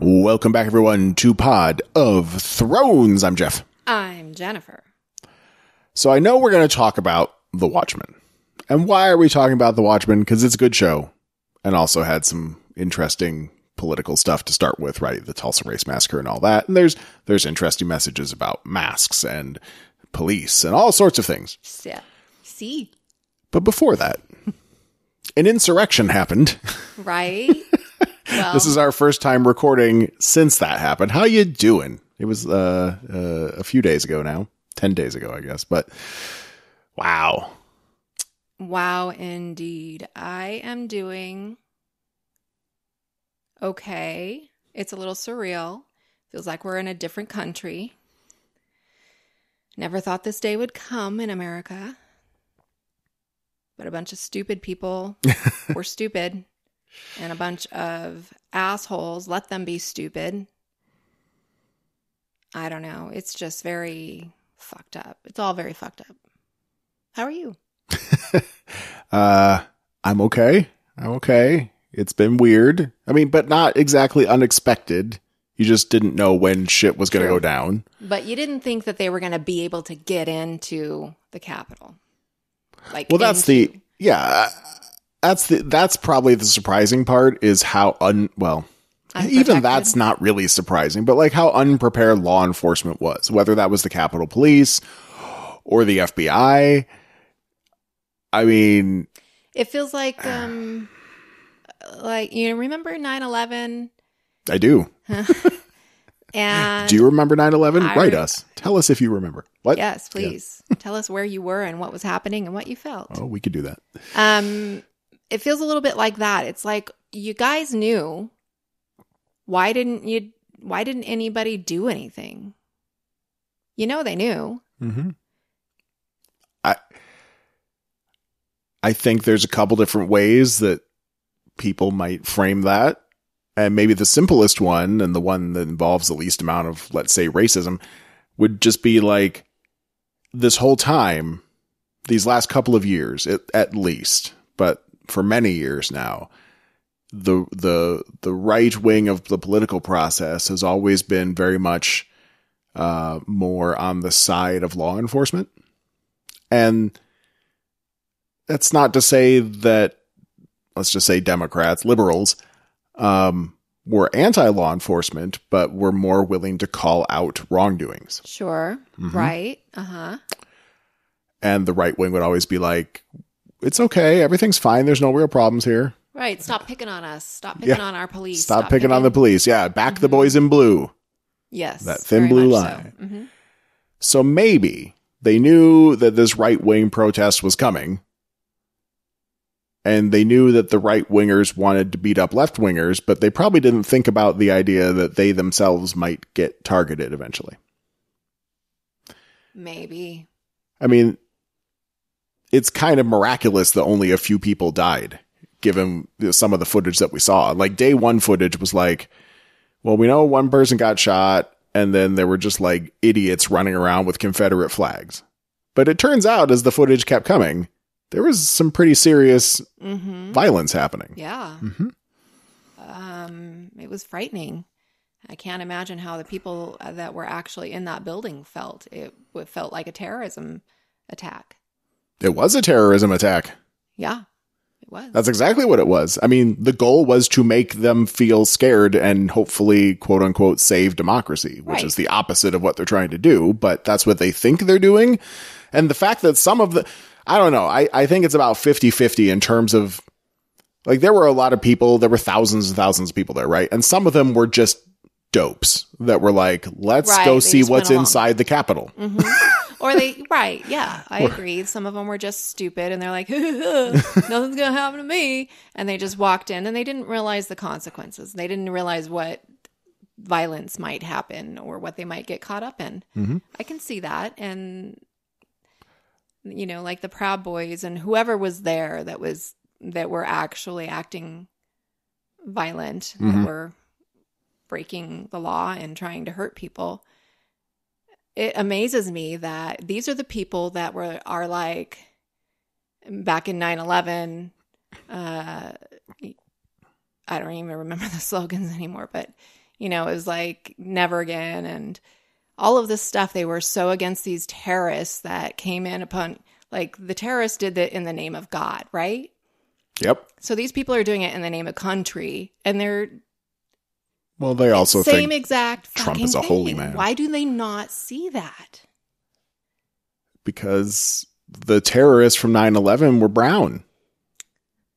Welcome back, everyone, to Pod of Thrones. I'm Jeff. I'm Jennifer. So I know we're going to talk about The Watchmen. And why are we talking about The Watchmen? Because it's a good show. And also had some interesting political stuff to start with, right? The Tulsa Race Massacre and all that. And there's interesting messages about masks and police and all sorts of things. Yeah. See? But before that, an insurrection happened. Right? Well, This is our first time recording since that happened. How you doing? It was a few days ago now. 10 days ago, I guess. But wow. wow, indeed. I am doing okay. It's a little surreal. Feels like we're in a different country. Never thought this day would come in America. But a bunch of stupid people were stupid. And a bunch of assholes let them be stupid. I don't know. It's just very fucked up. It's all very fucked up. How are you? I'm okay. It's been weird. I mean, but not exactly unexpected. You just didn't know when shit was going to go down. But you didn't think that they were going to be able to get into the Capitol. That's probably the surprising part is how even that's not really surprising, but like how unprepared law enforcement was, whether that was the Capitol Police or the FBI. I mean, it feels like you remember 9/11? I do. And do you remember 9/11? Write us. Tell us if you remember. What? Yes, please. Yeah. Tell us where you were and what was happening and what you felt. Oh, we could do that. It feels a little bit like that. It's like you guys knew. Why didn't anybody do anything? You know they knew. Mm-hmm. I think there's a couple different ways that people might frame that. And maybe the simplest one, and the one that involves the least amount of, let's say, racism, would just be like, this whole time, these last couple of years, at least, but for many years now, the right wing of the political process has always been very much more on the side of law enforcement. And that's not to say that, let's just say Democrats, liberals, were anti-law enforcement, but were more willing to call out wrongdoings. Sure. Mm-hmm. Right. Uh-huh. And the right wing would always be like, it's okay. Everything's fine. There's no real problems here. Right. Stop picking on us. Stop picking on our police. Stop picking on the police. Yeah. Back the boys in blue. Yes. That thin blue line. So. Mm-hmm. So maybe they knew that this right wing protest was coming. And they knew that the right wingers wanted to beat up left wingers, but they probably didn't think about the idea that they themselves might get targeted eventually. Maybe. I mean, it's kind of miraculous that only a few people died, given some of the footage that we saw. Like day one footage was like, well, we know one person got shot, and then there were just like idiots running around with Confederate flags. But it turns out, as the footage kept coming, there was some pretty serious violence happening. Yeah. Mm-hmm. It was frightening. I can't imagine how the people that were actually in that building felt. It felt like a terrorism attack. It was a terrorism attack. Yeah, it was. That's exactly what it was. I mean, the goal was to make them feel scared and hopefully, quote unquote, save democracy, which is the opposite of what they're trying to do. But that's what they think they're doing. And the fact that some of the... I don't know. I think it's about 50-50 in terms of, like, there were a lot of people. There were thousands and thousands of people there, right? And some of them were just dopes that were like, let's go see what's inside the Capitol. Mm-hmm. Or yeah, I agree. Some of them were just stupid and they're like, nothing's going to happen to me. And they just walked in and they didn't realize the consequences. They didn't realize what violence might happen or what they might get caught up in. Mm-hmm. I can see that. And you know, like the Proud Boys and whoever was there that were actually acting violent, that were breaking the law and trying to hurt people. It amazes me that these are the people that are like back in 9/11. I don't even remember the slogans anymore, but You know, it was like never again. And all of this stuff, they were so against these terrorists that came in upon, like the terrorists did it in the name of God, right? Yep. So these people are doing it in the name of country, and they're they also same think exact Trump fucking is a thing. holy man. Why do they not see that? Because the terrorists from 9/11 were brown.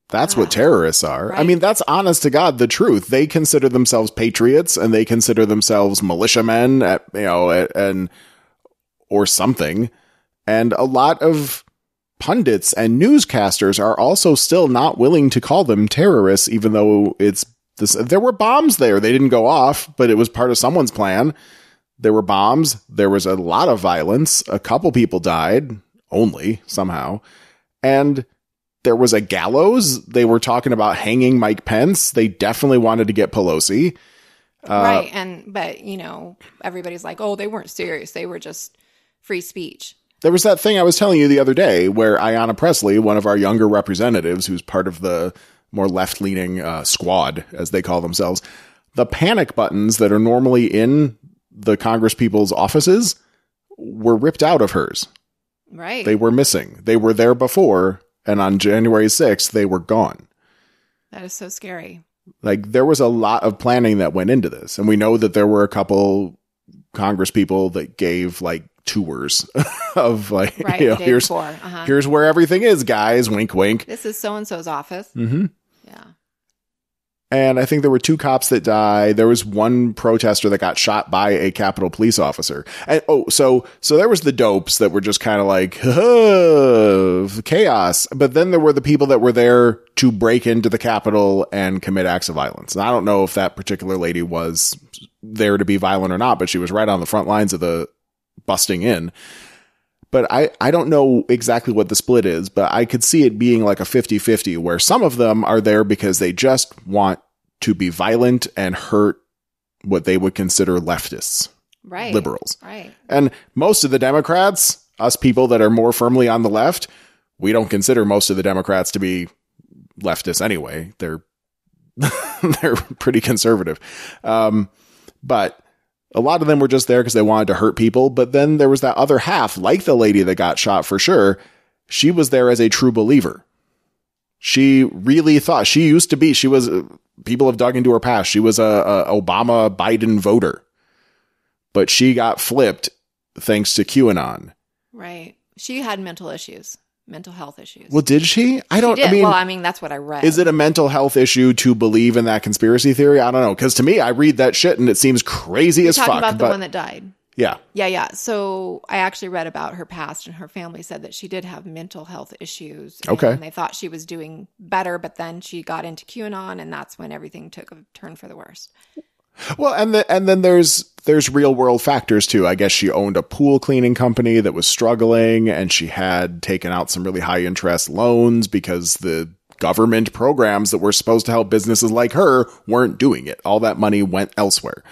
That's what terrorists are. Right. I mean, that's honest to God, the truth. They consider themselves patriots and they consider themselves militiamen, or something. And a lot of pundits and newscasters are also still not willing to call them terrorists, even though there were bombs there. They didn't go off, but it was part of someone's plan. There were bombs. There was a lot of violence. A couple people died, only somehow. And there was a gallows. They were talking about hanging Mike Pence. They definitely wanted to get Pelosi. Right. But, everybody's like, oh, they weren't serious. They were just free speech. There was that thing I was telling you the other day where Ayanna Pressley, one of our younger representatives, who's part of the more left-leaning squad, as they call themselves, the panic buttons that are normally in the Congress people's offices were ripped out of hers. Right. They were missing. They were there before, and on January 6th, they were gone. That is so scary. Like, there was a lot of planning that went into this. And we know that there were a couple Congress people that gave, tours of, here's where everything is, guys. Wink, wink. This is so-and-so's office. Mm-hmm. Yeah. And I think there were 2 cops that died. There was one protester that got shot by a Capitol police officer. And so there was the dopes that were just kind of like, chaos. But then there were the people that were there to break into the Capitol and commit acts of violence. And I don't know if that particular lady was there to be violent or not, but she was right on the front lines of the busting in. But I don't know exactly what the split is, but I could see it being like a 50-50 where some of them are there because they just want to be violent and hurt what they would consider leftists, right? Liberals. Right. And most of the Democrats, us people that are more firmly on the left, we don't consider most of the Democrats to be leftists anyway. They're pretty conservative. But a lot of them were just there because they wanted to hurt people. But then there was that other half, like the lady that got shot for sure. She was there as a true believer. She really thought people have dug into her past. She was a Obama Biden voter, but she got flipped thanks to QAnon. Right. She had mental health issues. Well, did she? I mean, that's what I read. Is it a mental health issue to believe in that conspiracy theory? I don't know. Because to me, I read that shit and it seems crazy as fuck. You're talking about the one that died. Yeah. Yeah. So I actually read about her past, and her family said that she did have mental health issues. Okay. And they thought she was doing better, but then she got into QAnon, and that's when everything took a turn for the worse. Well, and then there's real world factors too. I guess she owned a pool cleaning company that was struggling, and she had taken out some really high interest loans because the government programs that were supposed to help businesses like her weren't doing it. All that money went elsewhere.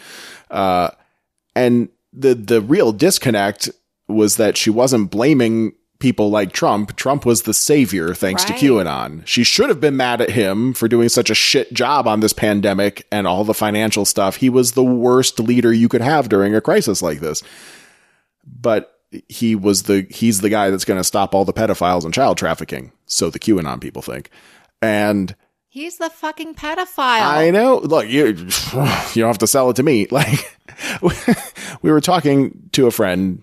And the real disconnect was that she wasn't blaming people like Trump. Trump was the savior thanks to QAnon. She should have been mad at him for doing such a shit job on this pandemic and all the financial stuff. He was the worst leader you could have during a crisis like this. But he's the guy that's going to stop all the pedophiles and child trafficking. So the QAnon people think. And he's the fucking pedophile. I know. Look, you don't have to sell it to me. Like, we were talking to a friend.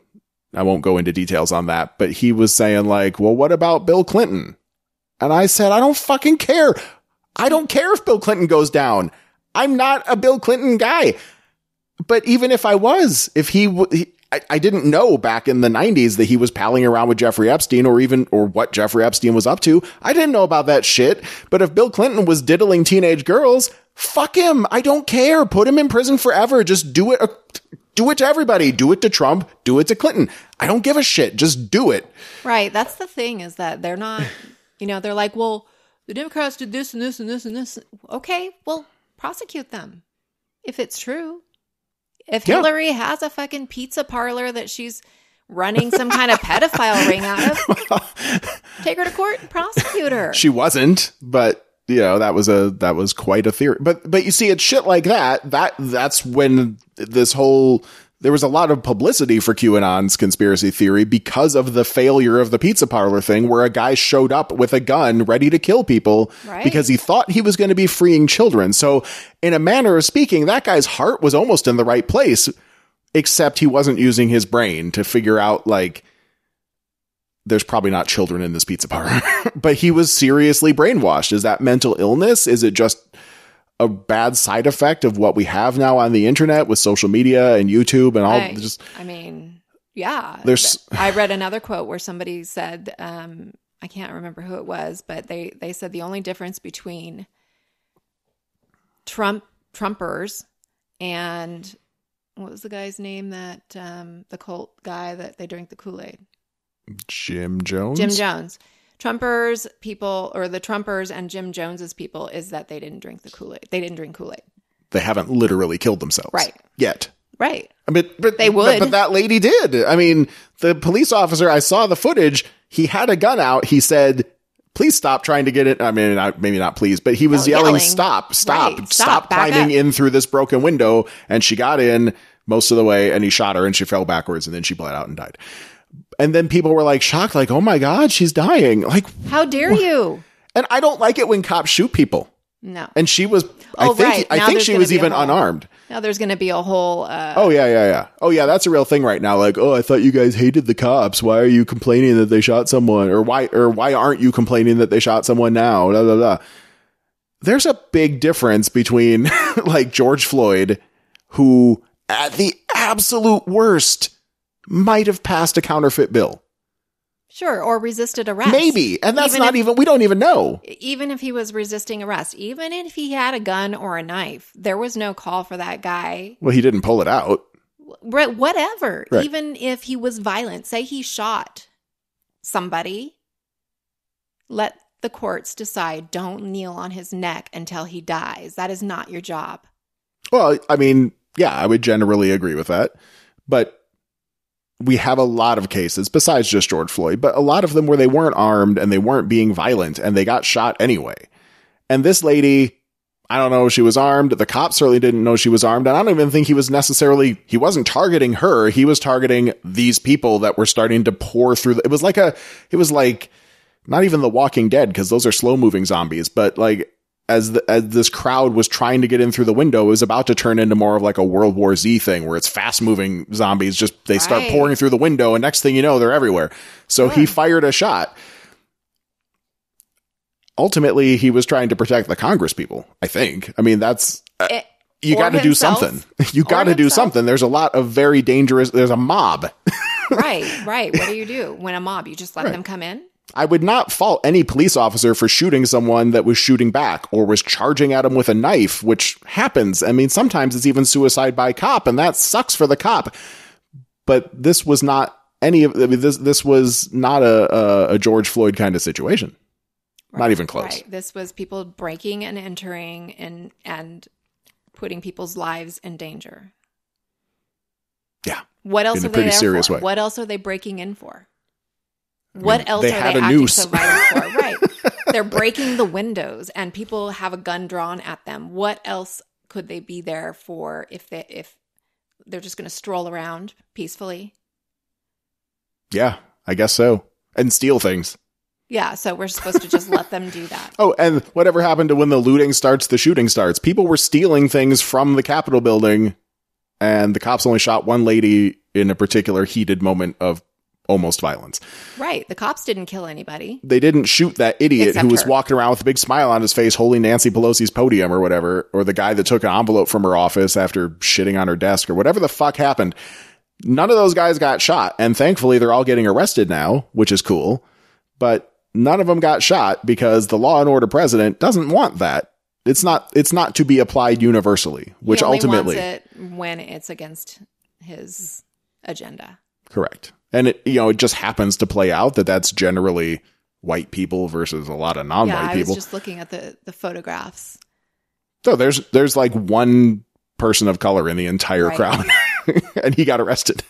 I won't go into details on that, but he was saying like, well, what about Bill Clinton? And I said, I don't fucking care. I don't care if Bill Clinton goes down. I'm not a Bill Clinton guy. But even if I was, I didn't know back in the 90s that he was palling around with Jeffrey Epstein or what Jeffrey Epstein was up to. I didn't know about that shit. But if Bill Clinton was diddling teenage girls, fuck him. I don't care. Put him in prison forever. Just do it. Do it to everybody. Do it to Trump. Do it to Clinton. I don't give a shit. Just do it. Right. That's the thing, is that they're not, they're like, well, the Democrats did this and this and this and this. Okay, well, prosecute them if it's true. If Hillary has a fucking pizza parlor that she's running some kind of pedophile ring out of, take her to court and prosecute her. She wasn't, but that was quite a theory. But you see, it's shit like that's when there was a lot of publicity for QAnon's conspiracy theory because of the failure of the pizza parlor thing, where a guy showed up with a gun ready to kill people because he thought he was going to be freeing children. So in a manner of speaking, that guy's heart was almost in the right place, except he wasn't using his brain to figure out, like, there's probably not children in this pizza parlor, but he was seriously brainwashed. Is that mental illness? Is it just a bad side effect of what we have now on the internet with social media and YouTube and all? I read another quote where somebody said, I can't remember who it was, but they said the only difference between Trumpers and what was the guy's name that the cult guy that they drink the Kool-Aid? Jim Jones. Trumpers people, or the Trumpers and Jim Jones's people, is that they didn't drink the Kool-Aid. They didn't drink Kool-Aid. They haven't literally killed themselves. Right. Yet. Right. But they would. But that lady did. I mean, the police officer, I saw the footage. He had a gun out. He said, please stop trying to get it. I mean, maybe not please, but he was yelling, stop climbing in through this broken window. And she got in most of the way, and he shot her and she fell backwards, and then she bled out and died. And then people were like shocked, like, oh my God, she's dying. Like, how dare you? And I don't like it when cops shoot people. No. And she was, I think she was even unarmed. Now there's going to be a whole. Oh, yeah. Oh, yeah. That's a real thing right now. Like, oh, I thought you guys hated the cops. Why are you complaining that they shot someone? Or why aren't you complaining that they shot someone now? Blah, blah, blah. There's a big difference between like George Floyd, who at the absolute worst might have passed a counterfeit bill. Sure, or resisted arrest. Maybe. And that's we don't even know. Even if he was resisting arrest, even if he had a gun or a knife, there was no call for that guy. Well, he didn't pull it out. Whatever. Right. Even if he was violent, say he shot somebody, let the courts decide, don't kneel on his neck until he dies. That is not your job. Well, I mean, yeah, I would generally agree with that. But we have a lot of cases, besides just George Floyd, but a lot of them where they weren't armed and they weren't being violent and they got shot anyway. And this lady, I don't know if she was armed. The cops certainly didn't know she was armed. And I don't even think he wasn't targeting her. He was targeting these people that were starting to pour through. It was like not even The Walking Dead, because those are slow moving zombies, but like, as this crowd was trying to get in through the window, it was about to turn into more of like a World War Z thing, where it's fast moving zombies. They start pouring through the window, and next thing you know, they're everywhere. So he fired a shot. Ultimately, he was trying to protect the Congress people, I think. I mean, you got to do something. You got to do something. There's a lot of very dangerous, there's a mob. Right. What do you do when a mob, you just let them come in? I would not fault any police officer for shooting someone that was shooting back or was charging at him with a knife, which happens. I mean, sometimes it's even suicide by cop, and that sucks for the cop. But this was not this was not a George Floyd kind of situation. Right, not even close. Right. This was people breaking and entering and putting people's lives in danger. Yeah. What else in are a pretty they there serious for? way. What else are they breaking in for? What else they are had they a acting noose. so violent for? Right. They're breaking the windows and people have a gun drawn at them. What else could they be there for if they're just going to stroll around peacefully? Yeah, I guess so. And steal things. Yeah, so we're supposed to just let them do that. Oh, and whatever happened to when the looting starts, the shooting starts? People were stealing things from the Capitol building, and the cops only shot one lady in a particular heated moment of almost violence. Right. The cops didn't kill anybody. They didn't shoot that idiot Except who was her. walking around with a big smile on his face holding Nancy Pelosi's podium or whatever, or the guy that took an envelope from her office after shitting on her desk or whatever the fuck happened. None of those guys got shot, and thankfully they're all getting arrested now, which is cool. But none of them got shot because the law and order president doesn't want that. It's not to be applied universally, which he only ultimately wants it when it's against his agenda. Correct. And it just happens to play out that that's generally white people versus a lot of non-white people. I was just looking at the photographs. So there's like one person of color in the entire crowd, and he got arrested.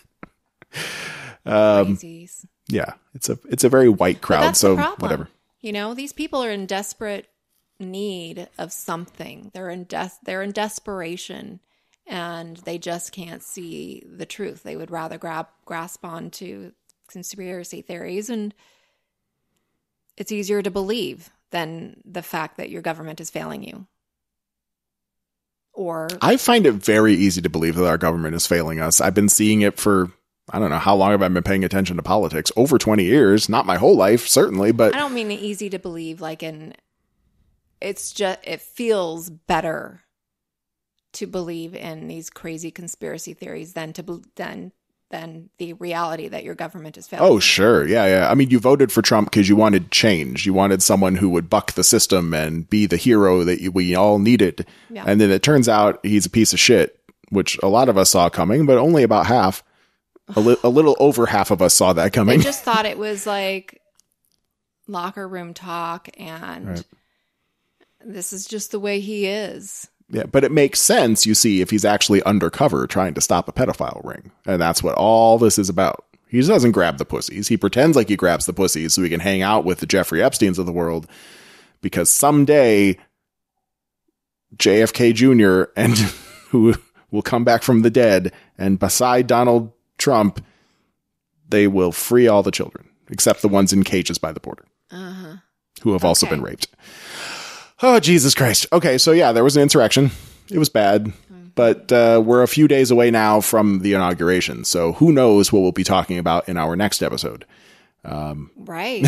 Crazies. Yeah, it's a very white crowd. So whatever. These people are in desperate need of something. They're in desperation, and they just can't see the truth. They would rather grasp onto conspiracy theories, and it's easier to believe than the fact that your government is failing you. Or I find it very easy to believe that our government is failing us. I've been seeing it for, I don't know, how long have I been paying attention to politics? Over 20 years. Not my whole life, certainly, but I don't mean easy to believe like it's just, it feels better to believe in these crazy conspiracy theories than the reality that your government is failing. Oh, sure. Yeah. I mean, you voted for Trump because you wanted change. You wanted someone who would buck the system and be the hero that we all needed. Yeah. And then it turns out he's a piece of shit, which a lot of us saw coming, but only about half. A little over half of us saw that coming. They just thought it was like locker room talk, and this is just the way he is. Yeah, but it makes sense, you see, if he's actually undercover trying to stop a pedophile ring. And that's what all this is about. He doesn't grab the pussies. He pretends like he grabs the pussies so he can hang out with the Jeffrey Epsteins of the world. Because someday, JFK Jr. and who will come back from the dead, and beside Donald Trump, they will free all the children, except the ones in cages by the border, who have also been raped. Oh, Jesus Christ. Okay, so yeah, there was an insurrection. It was bad, but we're a few days away now from the inauguration, so who knows what we'll be talking about in our next episode. Right.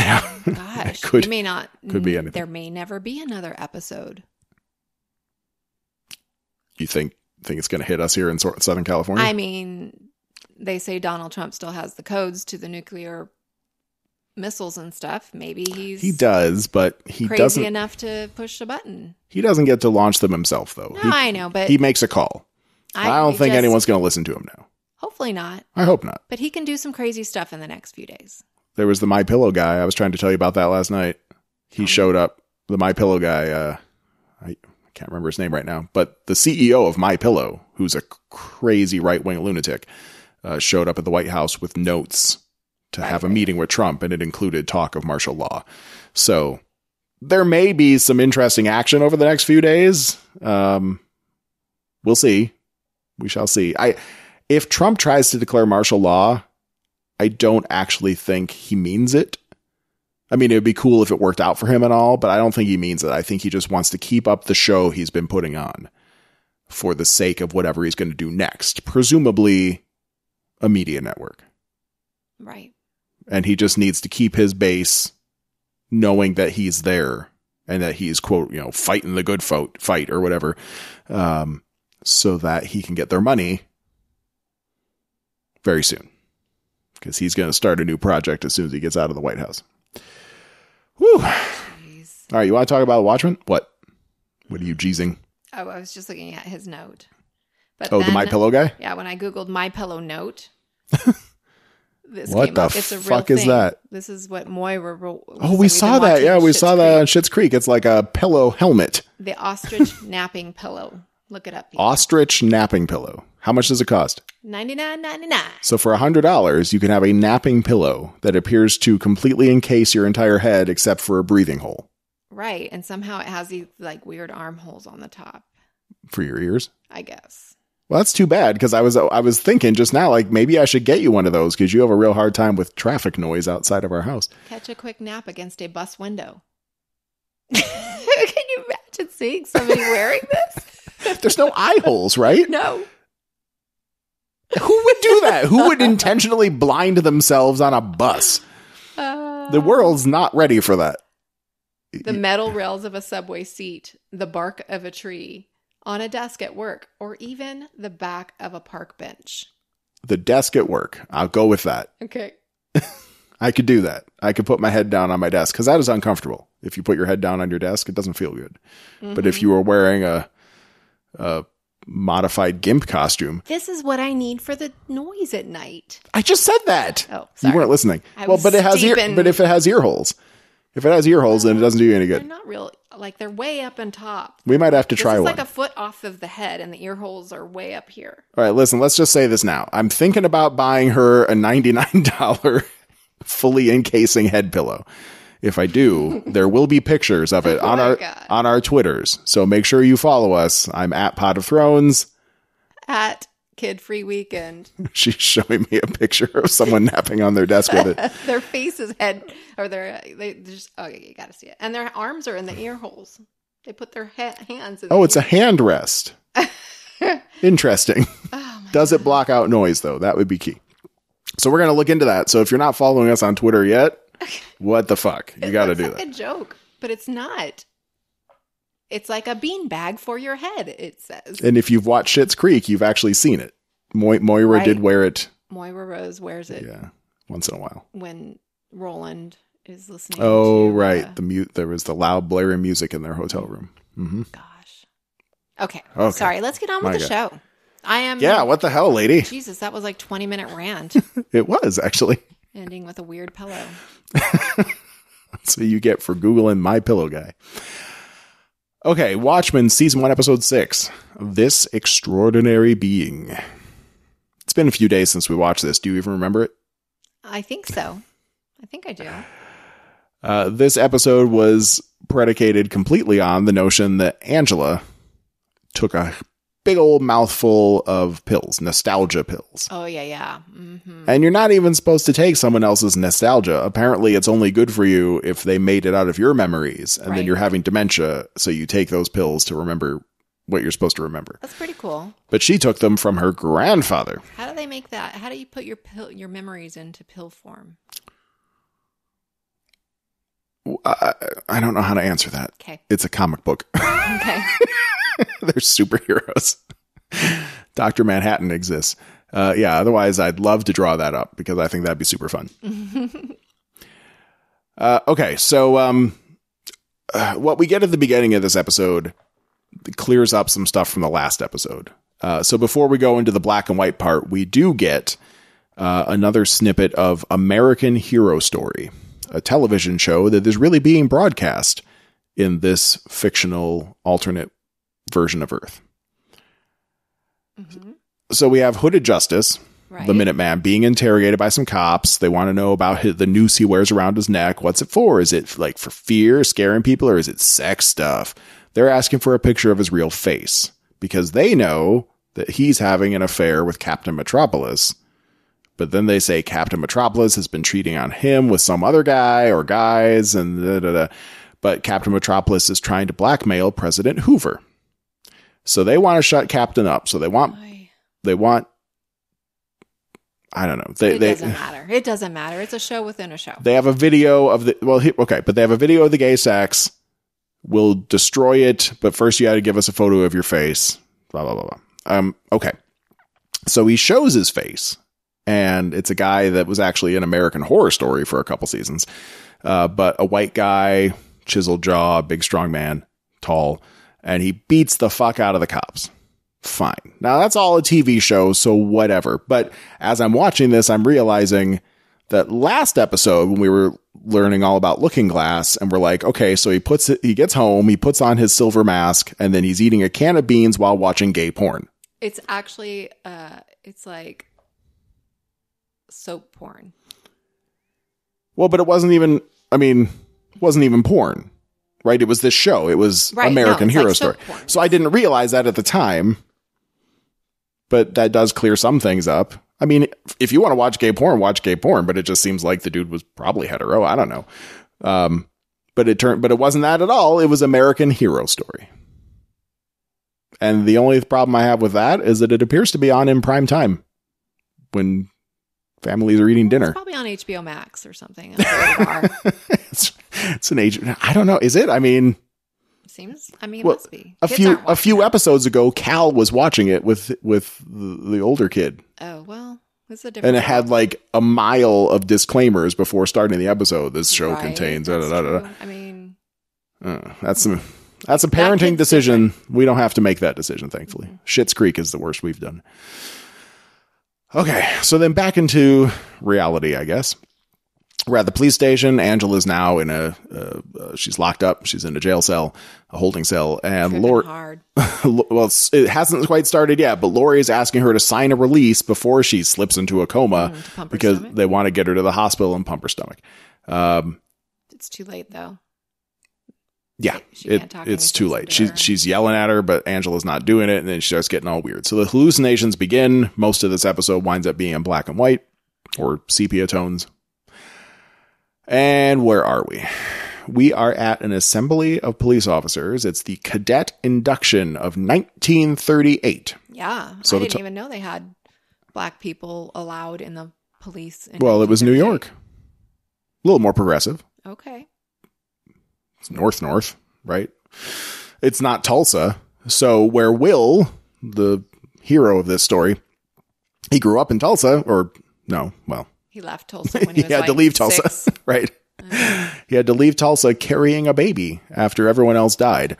Gosh. Could be anything. There may never be another episode. You think it's going to hit us here in Southern California? I mean, they say Donald Trump still has the codes to the nuclear missiles and stuff. Maybe he does, but he crazy doesn't enough to push the button. He doesn't get to launch them himself, though. No, I know, but he makes a call. I don't think anyone's going to listen to him now. Hopefully not. I hope not. But he can do some crazy stuff in the next few days. There was the MyPillow guy. I was trying to tell you about that last night. He showed up. The MyPillow guy. I can't remember his name right now, but the CEO of MyPillow, who's a crazy right-wing lunatic, showed up at the White House with notes to have a meeting with Trump, and it included talk of martial law. So there may be some interesting action over the next few days. We'll see. We shall see. If Trump tries to declare martial law, I don't actually think he means it. I mean, it would be cool if it worked out for him and all, but I don't think he means it. I think he just wants to keep up the show he's been putting on for the sake of whatever he's going to do next, presumably a media network. Right. And he just needs to keep his base knowing that he's there and that he's, quote, fighting the good fight or whatever, so that he can get their money very soon. Because he's going to start a new project as soon as he gets out of the White House. Whew. Jeez. All right, you want to talk about Watchmen? What are you jeezing? Oh, I was just looking at his note. But the MyPillow guy? Yeah, when I Googled MyPillow note, this what came the up. It's a fuck real is thing. that? This is what Moira. We saw that. Yeah, we saw that on Schitt's Creek. It's like a pillow helmet. The ostrich napping pillow. Look it up. People. Ostrich napping pillow. How much does it cost? $99.99. So for $100, you can have a napping pillow that appears to completely encase your entire head except for a breathing hole. Right, and somehow it has these like weird armholes on the top. For your ears? I guess. Well, that's too bad, because I was thinking just now, like, maybe I should get you one of those, because you have a real hard time with traffic noise outside of our house. Catch a quick nap against a bus window. Can you imagine seeing somebody wearing this? There's no eye holes, right? No. Who would do that? Who would intentionally blind themselves on a bus? The world's not ready for that. The metal rails of a subway seat, the bark of a tree, on a desk at work, or even the back of a park bench. The desk at work. I'll go with that. Okay. I could do that. I could put my head down on my desk, because that is uncomfortable. If you put your head down on your desk, it doesn't feel good. Mm-hmm. But if you were wearing a modified GIMP costume. This is what I need for the noise at night. I just said that. Oh, sorry. You weren't listening. But it has but if it has ear holes. If it has ear holes, then it doesn't do you any good. They're not real. Like, they're way up on top. We might have to try one. It's like a foot off of the head, and the ear holes are way up here. All right, listen, let's just say this now. I'm thinking about buying her a $99 fully encasing head pillow. If I do, there will be pictures of it on God. on our Twitters. So make sure you follow us. I'm at Pot of Thrones. At Kid Free Weekend. She's showing me a picture of someone napping on their desk with it. Their faces they just, oh, you got to see it. And their arms are in the ear holes. They put their hands in it's a hand rest. Interesting. Oh, Does it block out noise, though? That would be key. So we're going to look into that. So if you're not following us on Twitter yet, what the fuck? You got to do that. It's like a joke, but it's not. It's like a beanbag for your head, it says. And if you've watched Schitt's Creek, you've actually seen it. Moira did wear it. Moira Rose wears it. Yeah, once in a while. When Roland is listening. Oh, right. There was the loud blaring music in their hotel room. Mm-hmm. Gosh. Okay. Sorry. Let's get on with the show. Yeah, what the hell, lady? Jesus, that was like 20-minute rant. It was, actually. Ending with a weird pillow. That's what you get for Googling My Pillow Guy. Okay, Watchmen, Season 1, Episode 6. This Extraordinary Being. It's been a few days since we watched this. Do you even remember it? I think so. I think I do. This episode was predicated completely on the notion that Angela took a big old mouthful of pills, nostalgia pills. Oh, yeah. Mm-hmm. And you're not even supposed to take someone else's nostalgia. Apparently, it's only good for you if they made it out of your memories, and then you're having dementia, so you take those pills to remember what you're supposed to remember. That's pretty cool. But she took them from her grandfather. How do they make that? How do you put your memories into pill form? I don't know how to answer that. Okay. It's a comic book. Okay. They're superheroes. Dr. Manhattan exists. Otherwise I'd love to draw that up because I think that'd be super fun. Okay, so what we get at the beginning of this episode clears up some stuff from the last episode. So before we go into the black and white part, we do get another snippet of American Hero Story, a television show that is really being broadcast in this fictional alternate version of Earth. Mm-hmm. So we have Hooded Justice, the Minuteman, being interrogated by some cops. They want to know about the noose he wears around his neck. What's it for? Is it like for fear, scaring people, or is it sex stuff? They're asking for a picture of his real face because they know that he's having an affair with Captain Metropolis. But then they say Captain Metropolis has been cheating on him with some other guy or guys, and da-da-da. But Captain Metropolis is trying to blackmail President Hoover. So they want to shut Captain up. So they want, I don't know. It doesn't matter. It doesn't matter. It's a show within a show. They have a video of but they have a video of the gay sex. We'll destroy it, but first you got to give us a photo of your face. Blah, blah, blah, blah. Okay. So he shows his face, and it's a guy that was actually an American Horror Story for a couple seasons. But a white guy, chiseled jaw, big, strong man, tall, and he beats the fuck out of the cops. Fine. Now, that's all a TV show, so whatever. But as I'm watching this, I'm realizing that last episode, when we were learning all about Looking Glass, and we're like, okay, so he gets home, he puts on his silver mask, and then he's eating a can of beans while watching gay porn. It's actually, it's like soap porn. Well, but it wasn't even porn, right? It was this show. It was American Hero Story. So I didn't realize that at the time, but that does clear some things up. I mean, if you want to watch gay porn, but it just seems like the dude was probably hetero. I don't know. But it wasn't that at all. It was American Hero Story. And the only problem I have with that is that it appears to be on in prime time when families are eating dinner. It's probably on HBO Max or something. It's an age. I don't know. Is it? I mean, it must be. A few episodes ago, Cal was watching it with the older kid. Oh, well, it's a different. And it had like a mile of disclaimers before starting the episode. This show contains. I mean, that's a parenting decision. We don't have to make that decision, thankfully. Schitt's Creek is the worst we've done. Okay, so then back into reality, I guess. We're at the police station. Angela's now in she's locked up. She's in a jail cell, a holding cell. And Lori, well, it hasn't quite started yet, but Lori is asking her to sign a release before she slips into a coma because they want to get her to the hospital and pump her stomach. It's too late, though. Yeah, She can't talk it's any too sense late. into her. She's yelling at her, but Angela's not doing it, and then she starts getting all weird. So the hallucinations begin. Most of this episode winds up being in black and white or sepia tones. And where are we? We are at an assembly of police officers. It's the cadet induction of 1938. Yeah, So I didn't even know they had black people allowed in the police. Well, it was New York. A little more progressive. Okay. It's north, right? It's not Tulsa. So where Will, the hero of this story, he grew up in Tulsa, or no, well. He left Tulsa when he was had to leave Tulsa, 6. right? He had to leave Tulsa carrying a baby after everyone else died.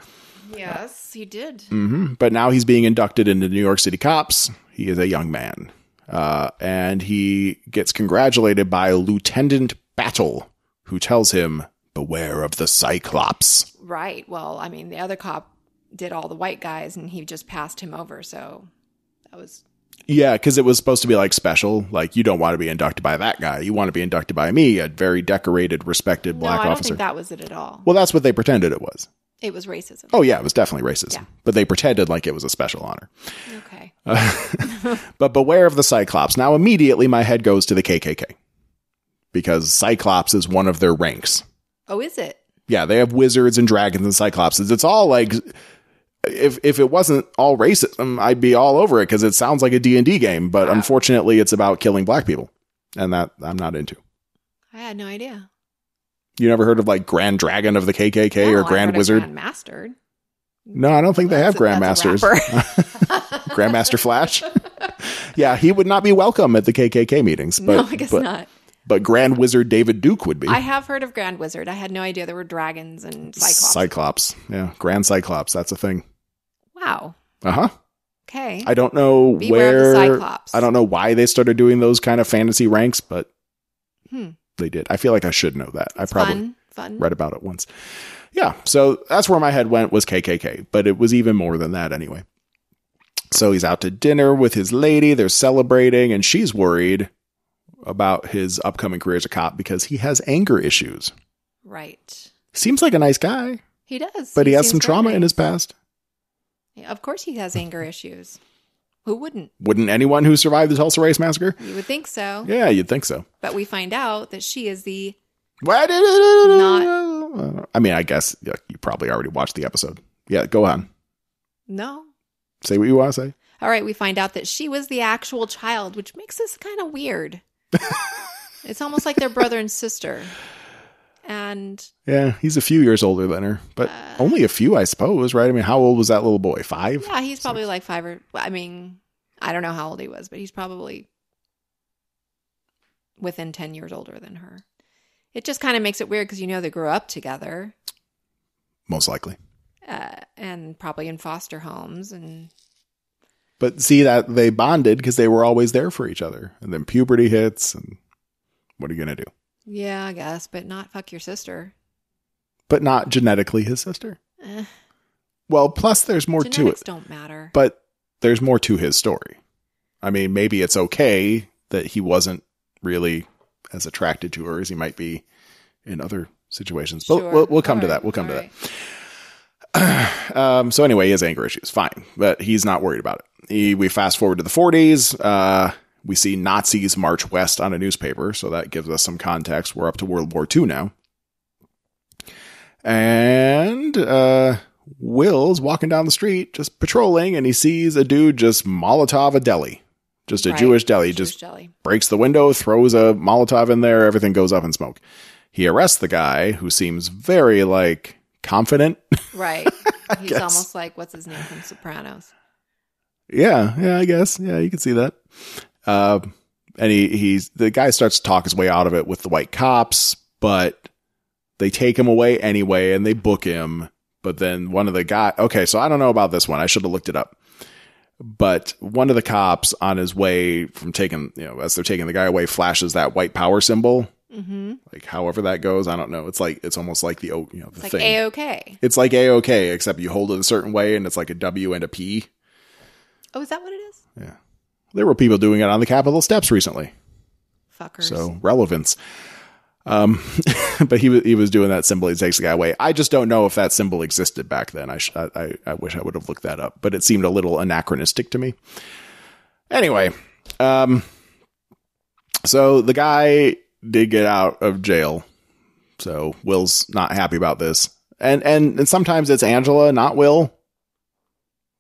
Yes, he did. But now he's being inducted into New York City cops. He is a young man. And he gets congratulated by Lieutenant Battle, who tells him, beware of the Cyclops. Right. Well, I mean, the other cop did all the white guys, and he just passed him over. So that was... Yeah, because it was supposed to be like special. Like, you don't want to be inducted by that guy. You want to be inducted by me, a very decorated, respected black I don't officer. think that was it at all. Well, that's what they pretended it was. It was racism. Oh, yeah, it was definitely racism. Yeah. But they pretended like it was a special honor. Okay. But beware of the Cyclops. Now, immediately my head goes to the KKK. Because Cyclops is one of their ranks. Oh, is it? Yeah, they have wizards and dragons and Cyclopses. It's all like... If it wasn't all racism, I'd be all over it because it sounds like a D&D game. But unfortunately, it's about killing black people. And that I'm not into. I had no idea. You never heard of like Grand Dragon of the KKK or Grand Wizard? Grand Master. No, I don't think they have Grand Masters. Grandmaster Flash? Yeah, he would not be welcome at the KKK meetings. But, No, I guess not. But Grand Wizard David Duke would be. I have heard of Grand Wizard. I had no idea there were dragons and Cyclops. Cyclops. Yeah, Grand Cyclops. That's a thing. Wow. Uh-huh. Okay. I don't know Beware of the Cyclops. I don't know why they started doing those kind of fantasy ranks, but they did. I feel like I should know that. I probably fun. read about it once. Yeah, so that's where my head went, was KKK, but it was even more than that anyway. So he's out to dinner with his lady. They're celebrating, and she's worried about his upcoming career as a cop because he has anger issues. Right. Seems like a nice guy. He does. But he has seems some very trauma in nice. his past. Yeah, of course he has anger issues. Who wouldn't? Wouldn't anyone who survived the Tulsa Race Massacre? You would think so. Yeah, you'd think so. But we find out that she is the Not. I mean, I guess you probably already watched the episode. Yeah, go on. No. Say what you want to say. All right, we find out that she was the actual child, which makes this kind of weird. It's almost like they're brother and sister. And yeah, he's a few years older than her, but only a few, I suppose, right? I mean, how old was that little boy? 5? yeah, he's probably like 5 or, I mean, I don't know how old he was, but he's probably within 10 years older than her. It just kind of makes it weird because they grew up together. Most likely. And probably in foster homes. But see that they bonded because they were always there for each other. And then puberty hits, and what are you going to do? Yeah, I guess, but not fuck your sister. But not genetically his sister. Eh, Well, plus there's more to it. genetics don't matter. But there's more to his story. I mean, maybe it's okay that he wasn't really as attracted to her as he might be in other situations. But Sure. we'll come to All that. We'll come all to right. that. So anyway, he has anger issues. Fine. But he's not worried about it. We fast forward to the 40s. We see Nazis march west on a newspaper. So that gives us some context. We're up to World War II now. And Will's walking down the street, just patrolling, and he sees a dude just Molotov a deli. Just a Right. Jewish deli. Jewish Just deli. breaks the window, throws a Molotov in there, everything goes up in smoke. He arrests the guy, who seems very, confident. Right. He's guess. almost like, what's his name from Sopranos? Yeah, I guess. Yeah, you can see that. And the guy starts to talk his way out of it with the white cops, but they take him away anyway, and they book him. But then one of the guys, okay, so I don't know about this one. I should have looked it up. But one of the cops on his way from taking, as they're taking the guy away, flashes that white power symbol. Mm-hmm. Like however that goes, I don't know. It's almost like the It's like thing. A-OK. It's like A-OK, except you hold it a certain way, and it's like a W and a P. Oh, is that what it is? Yeah. There were people doing it on the Capitol steps recently. Fuckers. So relevance. But he was doing that symbol. He takes the guy away. I just don't know if that symbol existed back then. I wish I would have looked that up, but it seemed a little anachronistic to me. Anyway, so the guy did get out of jail. So Will's not happy about this. And sometimes it's Angela, not Will.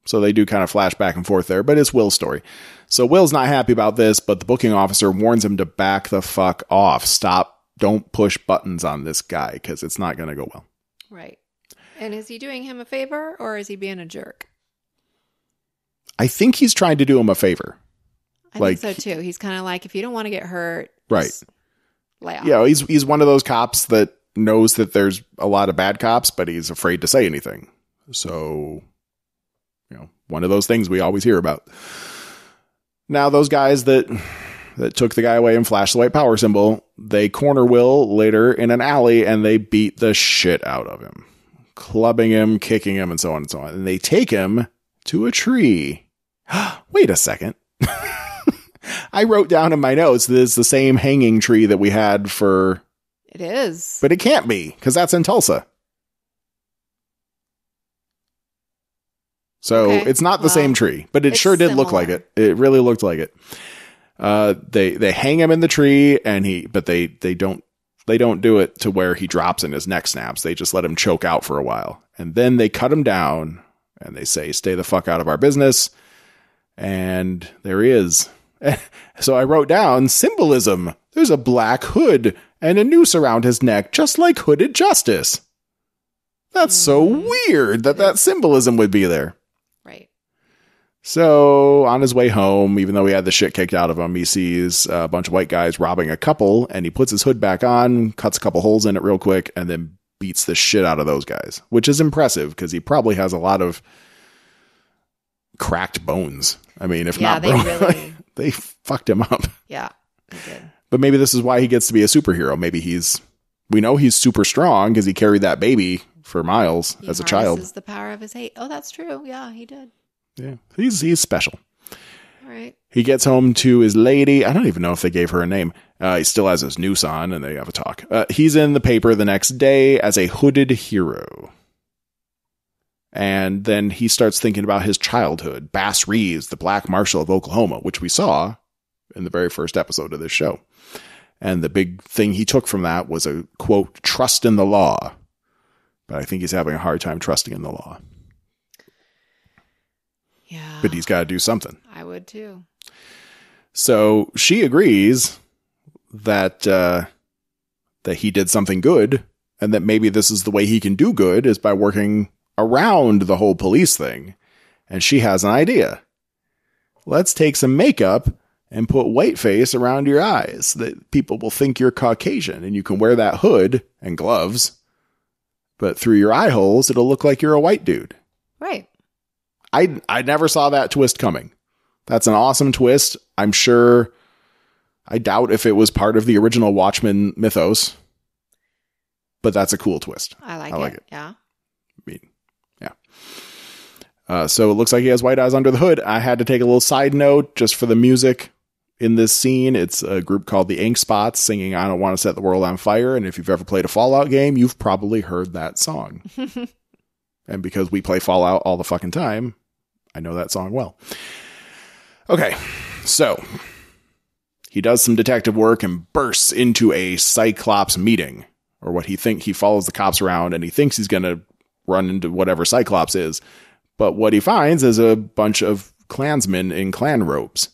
So they do kind of flash back and forth there, but it's Will's story. So Will's not happy about this, but the booking officer warns him to back the fuck off. Stop. Don't push buttons on this guy because it's not going to go well. Right. And is he doing him a favor or is he being a jerk? I think he's trying to do him a favor. I think so too. He's kind of like, if you don't want to get hurt, right. Lay off. Yeah, he's one of those cops that knows that there's a lot of bad cops, but he's afraid to say anything. So, one of those things we always hear about. Now, those guys that took the guy away and flashed the white power symbol, they corner Will later in an alley and they beat the shit out of him, clubbing him, kicking him, and so on and so on. And they take him to a tree. Wait a second. I wrote down in my notes that it's the same hanging tree that we had for... It is. But it can't be, because that's in Tulsa. So it's not the same tree, but it sure did look like it. It really looked like it. They hang him in the tree, but they don't do it to where he drops and his neck snaps. They just let him choke out for a while. And then they cut him down and they say, stay the fuck out of our business. And there he is. So I wrote down symbolism. There's a black hood and a noose around his neck, just like Hooded Justice. That's so weird that symbolism would be there. Right. So on his way home, even though he had the shit kicked out of him, he sees a bunch of white guys robbing a couple, and he puts his hood back on, cuts a couple holes in it real quick, and then beats the shit out of those guys, which is impressive because he probably has a lot of cracked bones. I mean, if not, they fucked him up. Yeah, they did. But maybe this is why he gets to be a superhero. Maybe we know he's super strong because he carried that baby for miles as a child. This is the power of his hate. Oh, that's true. Yeah, he did. Yeah, he's special. All right. He gets home to his lady. I don't even know if they gave her a name. He still has his noose on, and they have a talk. He's in the paper the next day as a hooded hero. And then he starts thinking about his childhood. Bass Reeves, the Black Marshal of Oklahoma, which we saw in the very first episode of this show. And the big thing he took from that was a, quote, trust in the law. But I think he's having a hard time trusting in the law. Yeah. But he's got to do something. I would too. So she agrees that he did something good, and that maybe this is the way he can do good is by working around the whole police thing. And she has an idea. Let's take some makeup and put whiteface around your eyes that people will think you're Caucasian, and you can wear that hood and gloves, but through your eye holes, it'll look like you're a white dude. Right. I never saw that twist coming. That's an awesome twist. I'm sure. I doubt if it was part of the original Watchmen mythos, but that's a cool twist. I like it. Yeah. I mean, yeah. So it looks like he has white eyes under the hood. I had to take a little side note just for the music in this scene. It's a group called the Ink Spots singing I Don't Want to Set the World on Fire. And if you've ever played a Fallout game, you've probably heard that song. And because we play Fallout all the fucking time, I know that song well. Okay, so he does some detective work and bursts into a Cyclops meeting, or what he follows the cops around and he thinks he's going to run into whatever Cyclops is. But what he finds is a bunch of Klansmen in Klan robes.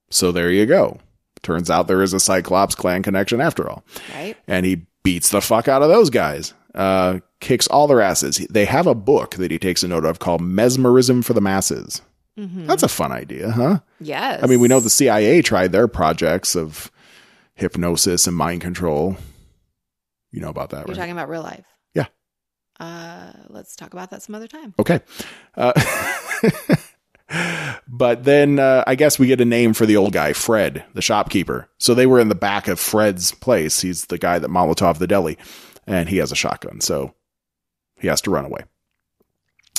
So there you go. Turns out there is a Cyclops Klan connection after all. Right. And he beats the fuck out of those guys. Kicks all their asses. They have a book that he takes a note of called Mesmerism for the Masses. Mm-hmm. That's a fun idea, huh? Yes. I mean, we know the CIA tried their projects of hypnosis and mind control. You know about that, right? You're talking about real life. Yeah. Let's talk about that some other time. Okay. But then I guess we get a name for the old guy, Fred, the shopkeeper. So they were in the back of Fred's place. He's the guy that Molotov the deli, and he has a shotgun. So he has to run away.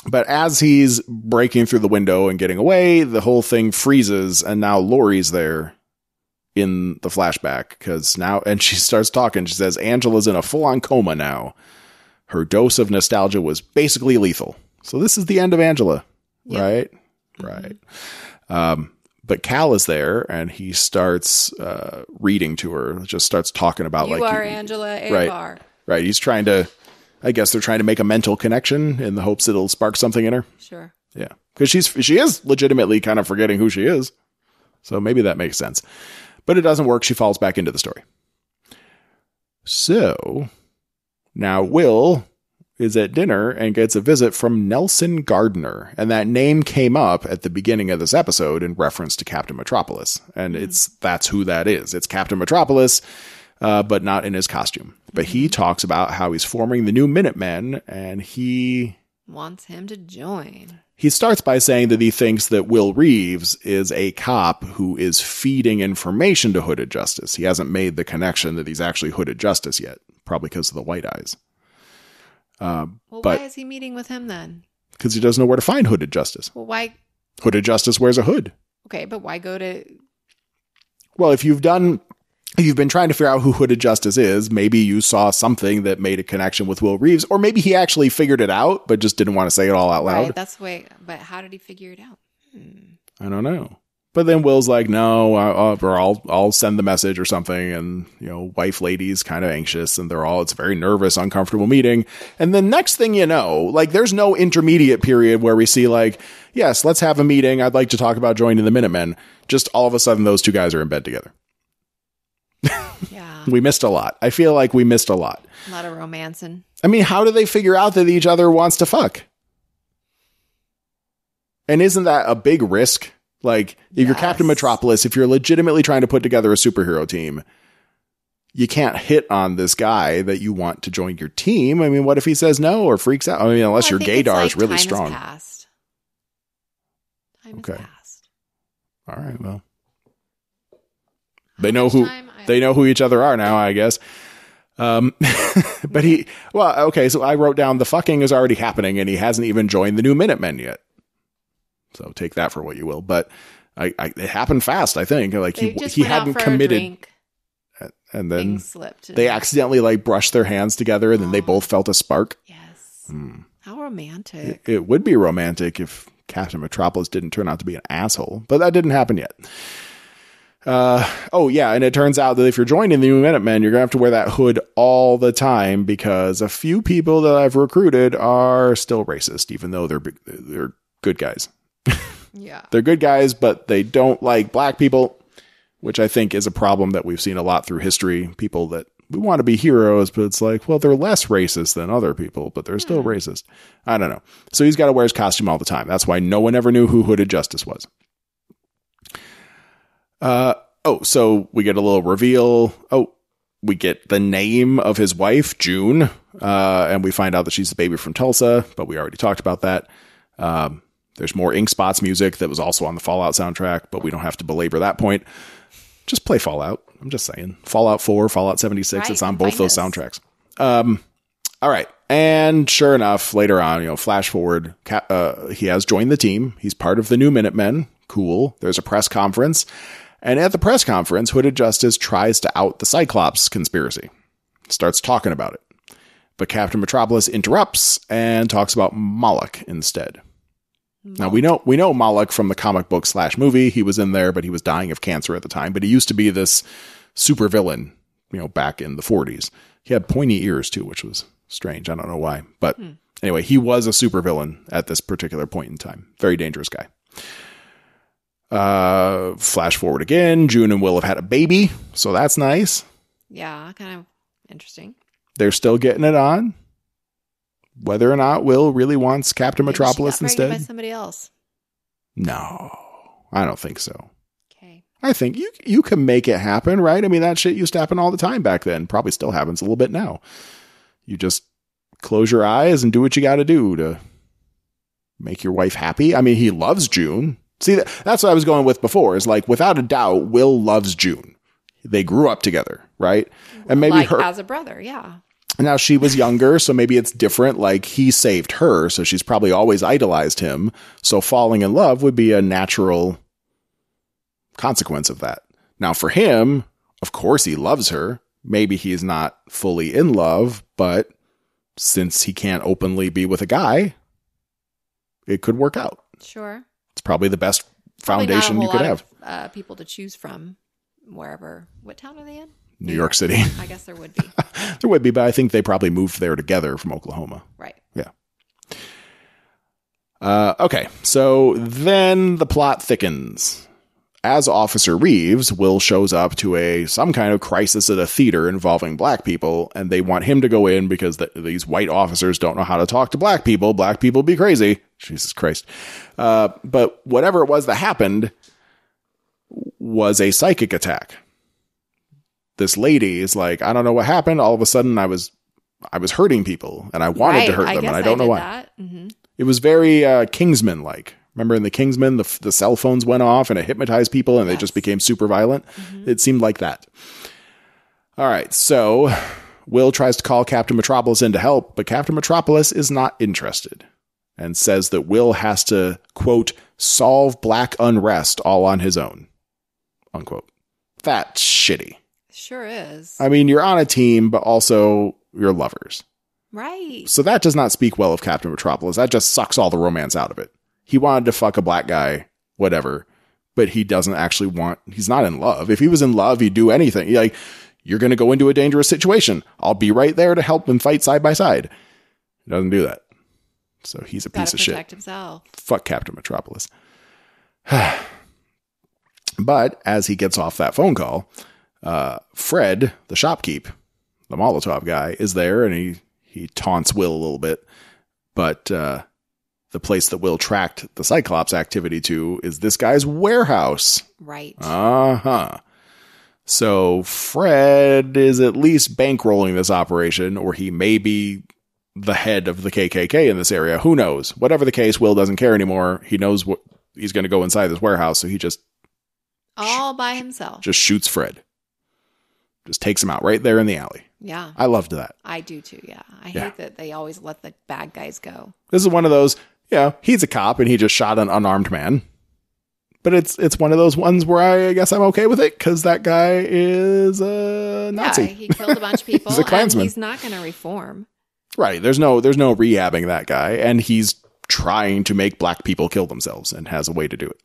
But as he's breaking through the window and getting away, the whole thing freezes, and now Lori's there in the flashback because now, and she starts talking. She says, Angela's in a full-on coma now. Her dose of nostalgia was basically lethal. So this is the end of Angela, right? Right. But Cal is there, and he starts reading to her. Just starts talking about you are Angela Abar. Right. He's trying to. I guess they're trying to make a mental connection in the hopes it'll spark something in her. Sure. Yeah, because she is legitimately kind of forgetting who she is. So maybe that makes sense. But it doesn't work. She falls back into the story. So now Will is at dinner and gets a visit from Nelson Gardner. And that name came up at the beginning of this episode in reference to Captain Metropolis. And that's who that is. It's Captain Metropolis, but not in his costume. But he talks about how he's forming the new Minutemen, and he wants him to join. He starts by saying that he thinks that Will Reeves is a cop who is feeding information to Hooded Justice. He hasn't made the connection that he's actually Hooded Justice yet, probably because of the white eyes. Why is he meeting with him then? Because he doesn't know where to find Hooded Justice. Well, why? Hooded Justice wears a hood. Okay, but why go to... Well, if you've been trying to figure out who Hooded Justice is, maybe you saw something that made a connection with Will Reeves, or maybe he actually figured it out, but just didn't want to say it all out loud. Right, that's the way. But how did he figure it out? I don't know. But then Will's like, no, or I'll send the message or something. And, wife lady's kind of anxious, and it's a very nervous, uncomfortable meeting. And the next thing you know, there's no intermediate period where we see yes, let's have a meeting. I'd like to talk about joining the Minutemen. Just all of a sudden, those two guys are in bed together. Yeah. We missed a lot. I feel like we missed a lot. A lot of romancing. I mean, how do they figure out that each other wants to fuck? And isn't that a big risk? If you're Captain Metropolis, if you're legitimately trying to put together a superhero team, you can't hit on this guy that you want to join your team. I mean, what if he says no or freaks out? I mean, unless your gaydar is really strong. Time has passed. All right, well. They know who each other are now, I guess. But so I wrote down the fucking is already happening and he hasn't even joined the new Minutemen yet. So take that for what you will. But it happened fast, I think. He hadn't committed. And then they accidentally brushed their hands together and then they both felt a spark. Yes. How romantic. It would be romantic if Captain Metropolis didn't turn out to be an asshole, but that didn't happen yet. And it turns out that if you're joining the new Minutemen, you're gonna have to wear that hood all the time because a few people that I've recruited are still racist, even though they're good guys. Yeah, they're good guys, but they don't like black people, which I think is a problem that we've seen a lot through history. People that we want to be heroes, but it's they're less racist than other people, but they're still racist. I don't know. So he's got to wear his costume all the time. That's why no one ever knew who Hooded Justice was. So we get a little reveal. We get the name of his wife, June, and we find out that she's the baby from Tulsa, but we already talked about that. There's more Ink Spots music that was also on the Fallout soundtrack, but we don't have to belabor that point. Just play Fallout. I'm just saying. Fallout 4, Fallout 76, right, it's on both those soundtracks. All right. And sure enough, later on, flash forward, he has joined the team. He's part of the new Minutemen. Cool. There's a press conference. And at the press conference, Hooded Justice tries to out the Cyclops conspiracy. Starts talking about it. But Captain Metropolis interrupts and talks about Moloch instead. Now, we know Moloch from the comic book / movie. He was in there, but he was dying of cancer at the time. But he used to be this super villain, back in the 40s. He had pointy ears, too, which was strange. I don't know why. But anyway, he was a super villain at this particular point in time. Very dangerous guy. Flash forward again. June and Will have had a baby, so that's nice. Yeah, kind of interesting. They're still getting it on. Whether or not Will really wants Captain Metropolis instead. By somebody else. No, I don't think so. Okay. I think you can make it happen, right? I mean, that shit used to happen all the time back then. Probably still happens a little bit now. You just close your eyes and do what you got to do to make your wife happy. I mean, he loves June. See, that's what I was going with before, is without a doubt, Will loves June. They grew up together, right? And maybe as a brother, yeah. Now, she was younger, so maybe it's different. He saved her, so she's probably always idolized him. So falling in love would be a natural consequence of that. Now, for him, of course he loves her. Maybe he's not fully in love, but since he can't openly be with a guy, it could work out. Sure. It's probably the best foundation you could have. People to choose from wherever. What town are they in? New York City. I guess there would be. There would be, but I think they probably moved there together from Oklahoma. Right. Yeah. Okay, so then the plot thickens. As Officer Reeves, Will shows up to some kind of crisis at a theater involving black people, and they want him to go in because these white officers don't know how to talk to black people. Black people be crazy. Jesus Christ. But whatever it was that happened was a psychic attack. This lady is like, I don't know what happened. All of a sudden, I was hurting people, and I wanted to hurt them, and I don't know why. Mm-hmm. It was very Kingsman-like. Remember in the Kingsman, the cell phones went off and it hypnotized people and they just became super violent? Mm-hmm. It seemed like that. All right, so Will tries to call Captain Metropolis in to help, but Captain Metropolis is not interested and says that Will has to, quote, solve black unrest all on his own, unquote. That's shitty. Sure is. I mean, you're on a team, but also you're lovers. Right. So that does not speak well of Captain Metropolis. That just sucks all the romance out of it. He wanted to fuck a black guy, whatever, but he doesn't actually he's not in love. If he was in love, he'd do anything. You're going to go into a dangerous situation. I'll be right there to help him fight side by side. He doesn't do that. So he's a piece of shit. Protect himself. Fuck Captain Metropolis. But as he gets off that phone call, Fred, the shopkeep, the Molotov guy, is there, and he taunts Will a little bit. But the place that Will tracked the Cyclops activity to is this guy's warehouse. Right. Uh-huh. So Fred is at least bankrolling this operation, or he may be the head of the KKK in this area. Who knows? Whatever the case, Will doesn't care anymore. He knows what he's going to go inside this warehouse, so he just all by himself. Just shoots Fred. Just takes him out right there in the alley. Yeah. I loved that. I do too, yeah. I hate that they always let the bad guys go. This is one of those, he's a cop and he just shot an unarmed man. But it's one of those ones where I guess I'm okay with it because that guy is a Nazi. Yeah, he killed a bunch of people. He's a Klansman. And he's not going to reform. Right. There's no rehabbing that guy. And he's trying to make black people kill themselves and has a way to do it.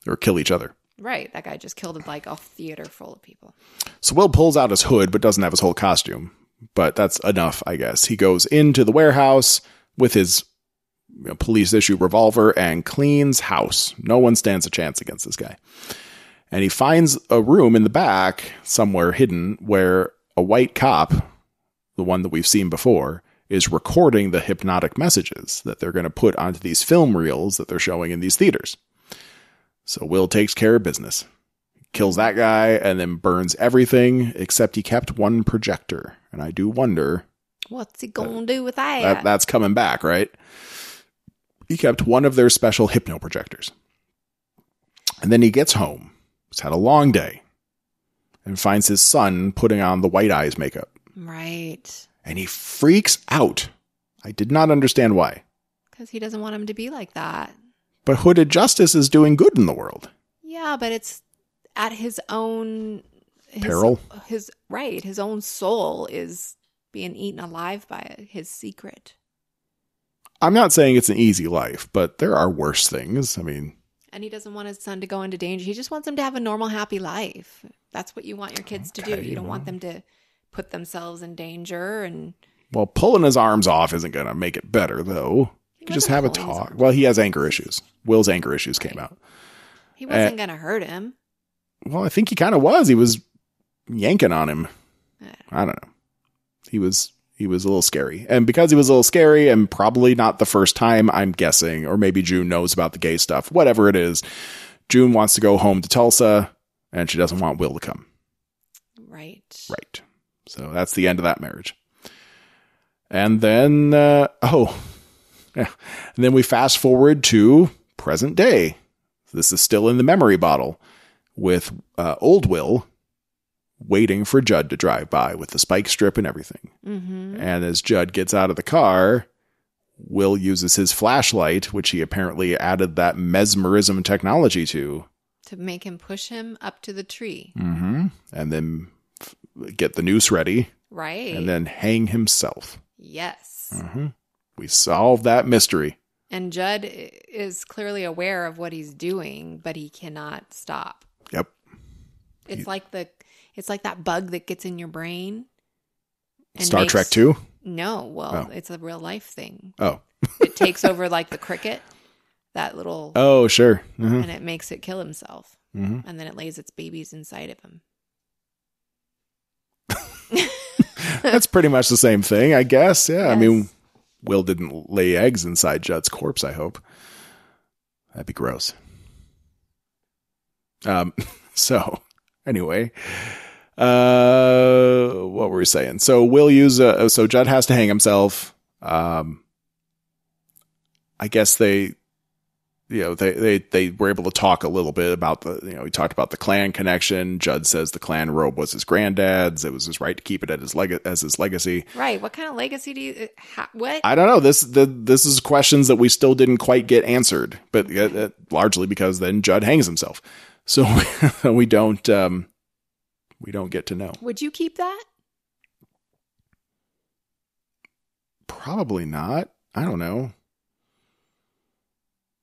Or kill each other. Right. That guy just killed a theater full of people. So Will pulls out his hood but doesn't have his whole costume. But that's enough, I guess. He goes into the warehouse with his police issue revolver and cleans house. No one stands a chance against this guy. And he finds a room in the back, somewhere hidden, where a white cop, the one that we've seen before, is recording the hypnotic messages that they're going to put onto these film reels that they're showing in these theaters. So Will takes care of business. Kills that guy and then burns everything except he kept one projector. And I do wonder... what's he going to do with that? That's coming back, right? He kept one of their special hypno projectors. And then he gets home. He's had a long day. And finds his son putting on the white eyes makeup. Right. And he freaks out. I did not understand why. Because he doesn't want him to be like that. But Hooded Justice is doing good in the world. Yeah, but it's at his own... peril? His own soul is being eaten alive by his secret. I'm not saying it's an easy life, but there are worse things. I mean... and he doesn't want his son to go into danger. He just wants him to have a normal, happy life. That's what you want your kids to do. You don't want them to put themselves in danger. And well, pulling his arms off isn't going to make it better, though. You just have a talk. Well, he has anger issues. Will's anger issues came out. He wasn't going to hurt him. Well, I think he kind of was. He was yanking on him. I don't know. He was a little scary. And because he was a little scary, and probably not the first time, I'm guessing, or maybe June knows about the gay stuff, whatever it is, June wants to go home to Tulsa, and she doesn't want Will to come. Right. Right. So that's the end of that marriage. And then, and then we fast forward to present day. This is still in the memory bottle with old Will waiting for Judd to drive by with the spike strip and everything. Mm-hmm. And as Judd gets out of the car, Will uses his flashlight, which he apparently added that mesmerism technology to, To make him push him up to the tree. Mm-hmm. And then get the noose ready. Right. And then hang himself. Yes. Mm-hmm. We solved that mystery. And Judd is clearly aware of what he's doing, but he cannot stop. Yep. It's like that bug that gets in your brain. And Star Trek 2? No, well, it's a real life thing. Oh. It takes over like the cricket, that little. Oh, sure. Mm-hmm. And it makes it kill himself. Mm-hmm. And then it lays its babies inside of him. That's pretty much the same thing, I guess. Yeah. Yes. I mean, Will didn't lay eggs inside Judd's corpse, I hope. That'd be gross. So anyway, what were we saying? So Will so Judd has to hang himself. I guess they were able to talk a little bit about he talked about the clan connection. Judd says the clan robe was his granddad's. It was his right to keep it as his legacy. Right. What kind of legacy do you, what? I don't know. This is questions that we still didn't quite get answered, but largely because then Judd hangs himself. So we don't get to know. Would you keep that? Probably not. I don't know.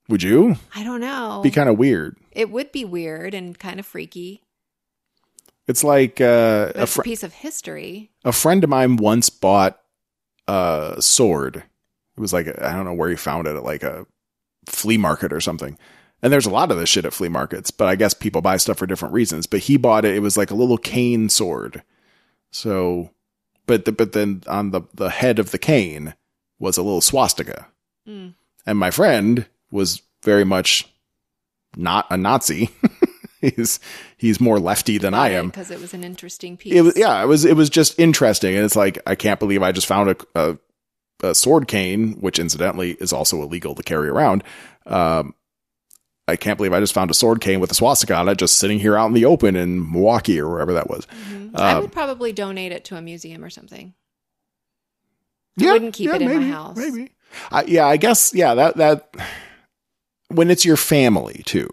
Would you? I don't know. Be kind of weird. It would be weird and kind of freaky. It's like a piece of history. A friend of mine once bought a sword. It was like, I don't know where he found it, at like a flea market or something. And there's a lot of this shit at flea markets, but I guess people buy stuff for different reasons. But he bought it. It was like a little cane sword. So, but then on the head of the cane was a little swastika. Mm. And my friend was very much not a Nazi. he's more lefty than I am. Because it was an interesting piece. It was just interesting. And it's like, I can't believe I just found a sword cane, which incidentally is also illegal to carry around. I can't believe I just found a sword cane with a swastika on it just sitting here out in the open in Milwaukee or wherever that was. Mm-hmm. I would probably donate it to a museum or something. I wouldn't keep it in my house. Maybe. I guess, that when it's your family too.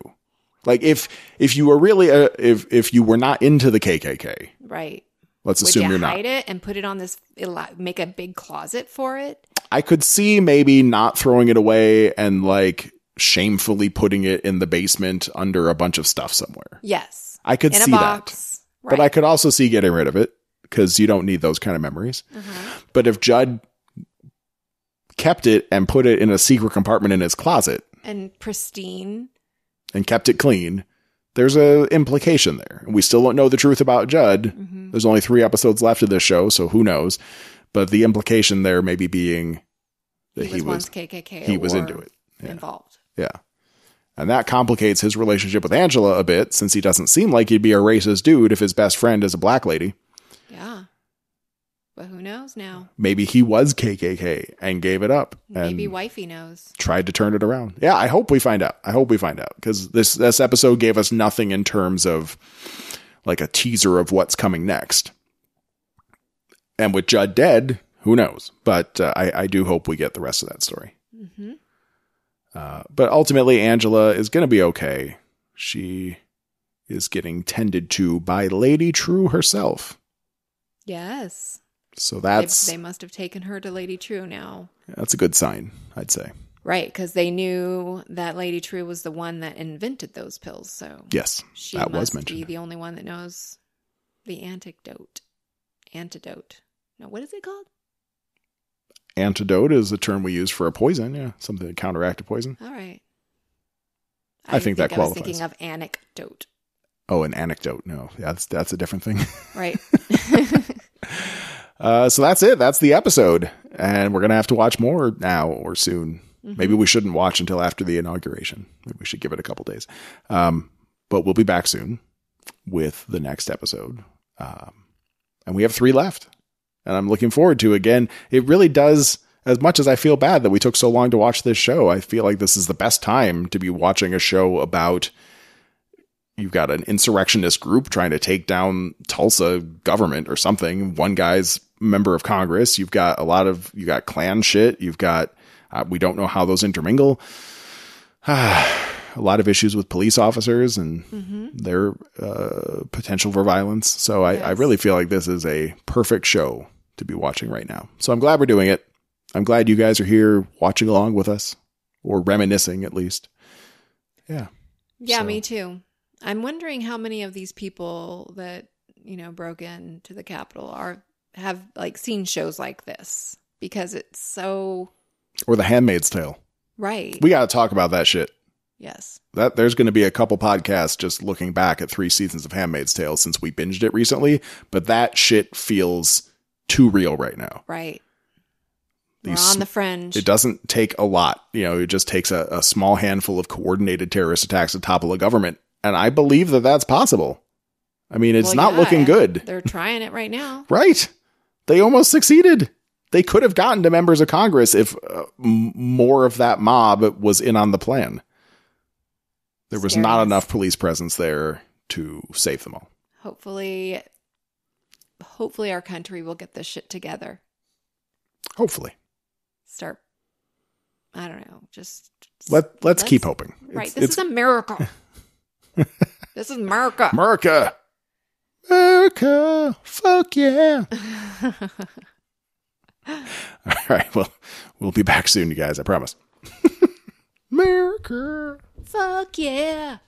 Like if you were really if you were not into the KKK. Right. Let's assume you're not. Would you hide it and put it on this, make a big closet for it? I could see maybe not throwing it away and like shamefully putting it in the basement under a bunch of stuff somewhere. Yes. I could see that. Right. But I could also see getting rid of it because you don't need those kind of memories. Uh-huh. But if Judd kept it and put it in a secret compartment in his closet and pristine and kept it clean, there's a implication there. We still don't know the truth about Judd. Mm-hmm. There's only 3 episodes left of this show, so who knows? But the implication there maybe being that he was once KKK. He was into it. Yeah. Involved. Yeah. And that complicates his relationship with Angela a bit, since he doesn't seem like he'd be a racist dude if his best friend is a black lady. Yeah. But who knows now? Maybe he was KKK and gave it up. Maybe wifey knows. Tried to turn it around. Yeah, I hope we find out. Because this episode gave us nothing in terms of like a teaser of what's coming next. And with Judd dead, who knows? But I do hope we get the rest of that story. Mm-hmm. But ultimately, Angela is going to be okay. She is getting tended to by Lady True herself. Yes. So that's... They must have taken her to Lady True now. That's a good sign, I'd say. Right, because they knew that Lady True was the one that invented those pills. So yes, that was mentioned. She must be the only one that knows the antidote. No, what is it called? Antidote is a term we use for a poison. Yeah, something to counteract a poison. All right. I think that qualifies. I was thinking of anecdote. Oh, an anecdote. No, that's a different thing. Right. So that's it. That's the episode. And we're going to have to watch more now or soon. Mm-hmm. Maybe we shouldn't watch until after the inauguration. Maybe we should give it a couple days. But we'll be back soon with the next episode. And we have 3 left. And I'm looking forward to, again, it really does, as much as I feel bad that we took so long to watch this show, I feel like this is the best time to be watching a show about, you've got an insurrectionist group trying to take down Tulsa government or something. One guy's member of Congress. You've got you got Klan shit. You've got, we don't know how those intermingle. a lot of issues with police officers and their potential for violence. So I really feel like this is a perfect show to be watching right now. So I'm glad we're doing it. I'm glad you guys are here watching along with us, or reminiscing at least. Yeah. Yeah, me too. I'm wondering how many of these people that, broke into the Capitol have like seen shows like this, because it's so... Or The Handmaid's Tale. Right. We got to talk about that shit. Yes. There's going to be a couple podcasts just looking back at 3 seasons of Handmaid's Tale since we binged it recently, but that shit feels too real right now. Right. We're on the fringe. It doesn't take a lot. It just takes a small handful of coordinated terrorist attacks to topple a government. And I believe that that's possible. I mean, it's not looking good. They're trying it right now. Right. They almost succeeded. They could have gotten to members of Congress if more of that mob was in on the plan. There was not enough police presence there to save them all. Hopefully our country will get this shit together. Hopefully. Start, I don't know, let's keep hoping. Right. This is a miracle. This is America. America. America. Fuck yeah. All right. Well, we'll be back soon, you guys. I promise. America. Fuck yeah.